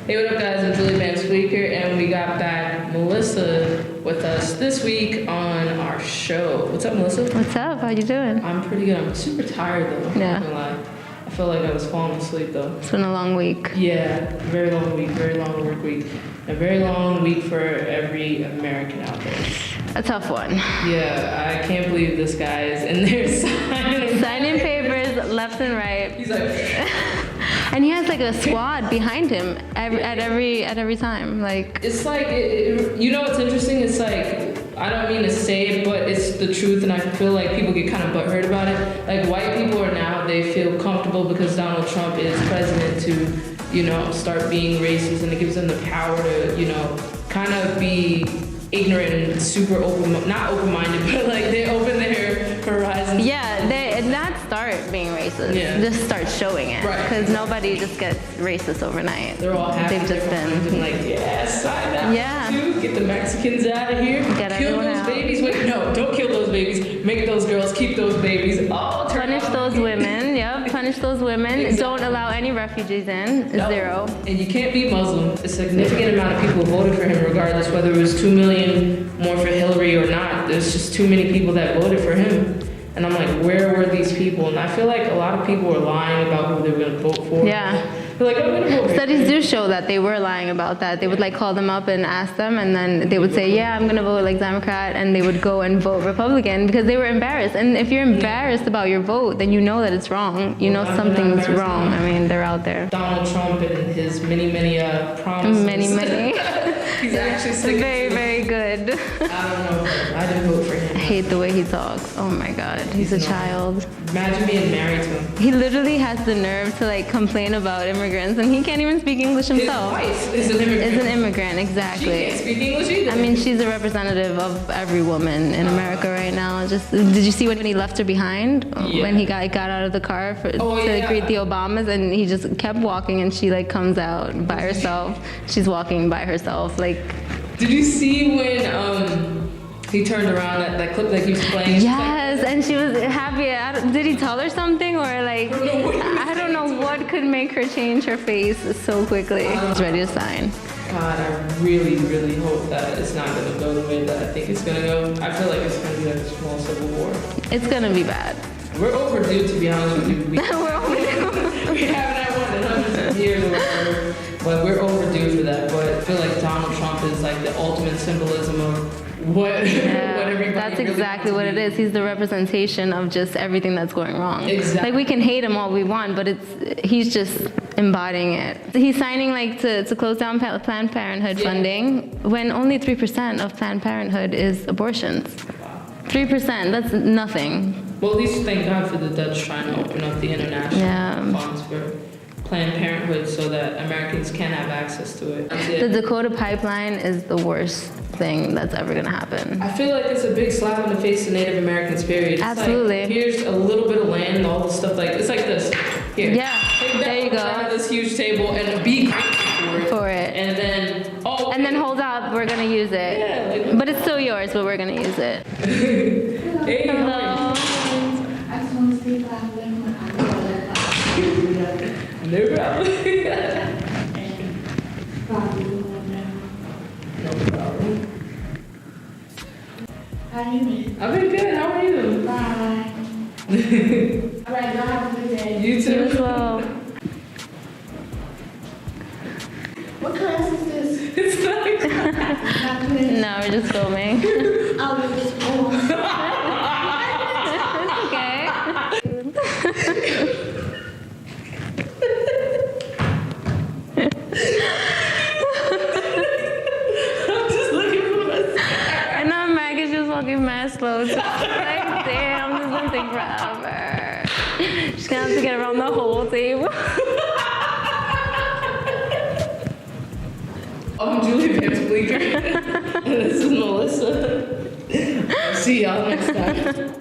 Hey, what up, guys? I'm Julie Van Squeaker, and we got back Melissa with us this week on our show. What's up, Melissa? What's up? How you doing? I'm pretty good. I'm super tired, though. I'm not gonna lie. I feel like I was falling asleep, though. It's been a long week. Yeah, very long week, very long work week. A very long week for every American out there. A tough one. Yeah, I can't believe this guy is in there signing papers left and right. He's like... And he has like a squad behind him at every time. Like it's like you know what's interesting? It's like I don't mean to say it, but it's the truth, and I feel like people get kind of butthurt about it. Like white people are now they feel comfortable because Donald Trump is president to start being racist, and it gives them the power to kind of be ignorant and super not open-minded, but like they open their horizons. Yeah, they not start being racist. Yeah. Just start showing it. Right. Because nobody just gets racist overnight. They're all happy. They've just been like, yeah, sign that. Yeah. Too. Get the Mexicans out of here. Kill those babies. Wait, no, don't kill those babies. Make those girls keep those babies. Punish those women. Yep, punish those women. Exactly. Don't allow any refugees in. No. Zero. And you can't be Muslim. A significant amount of people voted for him, regardless whether it was 2 million more for Hillary or not. There's just too many people that voted for him. And I'm like, where were these people? And I feel like a lot of people were lying about who they were going to vote for. Yeah. They're like, I'm going to vote for Studies do show that they were lying about that. They would like call them up and ask them, and then they would say, yeah, I'm going to vote like Democrat, and they would go and vote Republican because they were embarrassed. And if you're embarrassed about your vote, then you know that it's wrong. You know something's wrong. I mean, they're out there. Donald Trump and his many promises. Many. He's actually saying very, very good. I don't know. I didn't vote for him. I hate the way he talks. Oh my God, he's a child. Imagine being married to him. He literally has the nerve to like complain about immigrants, and he can't even speak English himself. His wife is an immigrant. Is an immigrant, exactly. She can't speak English either. I mean, she's a representative of every woman in America right now. Just did you see when he left her behind? Yeah. When he got out of the car to greet the Obamas, and he just kept walking, and she like comes out by herself. She's walking by herself, like. Did you see when he turned around at that clip that he was playing? Yes, and she was happy. Did he tell her something, or like I don't know what could make her change her face so quickly? He's ready to sign. God, I really, really hope that it's not going to go the way that I think it's going to go. I feel like it's going to be like a small civil war. It's going to be bad. We're overdue, to be honest with you. We're overdue. We haven't had one in hundreds of years or whatever, but we're overdue for that. But I feel like Donald Trump is like the ultimate symbolism of what everybody. That's exactly what it is. He's the representation of just everything that's going wrong. Exactly. Like we can hate him all we want, but he's just embodying it. He's signing like to close down Planned Parenthood funding when only 3% of Planned Parenthood is abortions. 3%. That's nothing. Well, at least thank God for the Dutch trying to open up the international funds for Planned Parenthood so that Americans can have access to it. The Dakota Pipeline is the worst thing that's ever going to happen. I feel like it's a big slap in the face to Native Americans, period. It's absolutely. Like, here's a little bit of land and all this stuff. Like it's like this. Here. Yeah. Take that there you go. Out of this huge table and be grateful for it. And then and then hold up. We're going to use it. Yeah, but it's still yours, but we're going to use it. Hey, hello. I just want to say that no problem. No problem. How are you been? I've been good. How are you? Bye. All right, y'all have a good day. You too. You as well. What class is this? It's not No, we're just filming. I'll be this cool. Walking mad slow. Like, damn, this is gonna take forever. She's gonna have to get around the whole table. I'm Julie Van Squeaker. And this is Melissa. See y'all next time.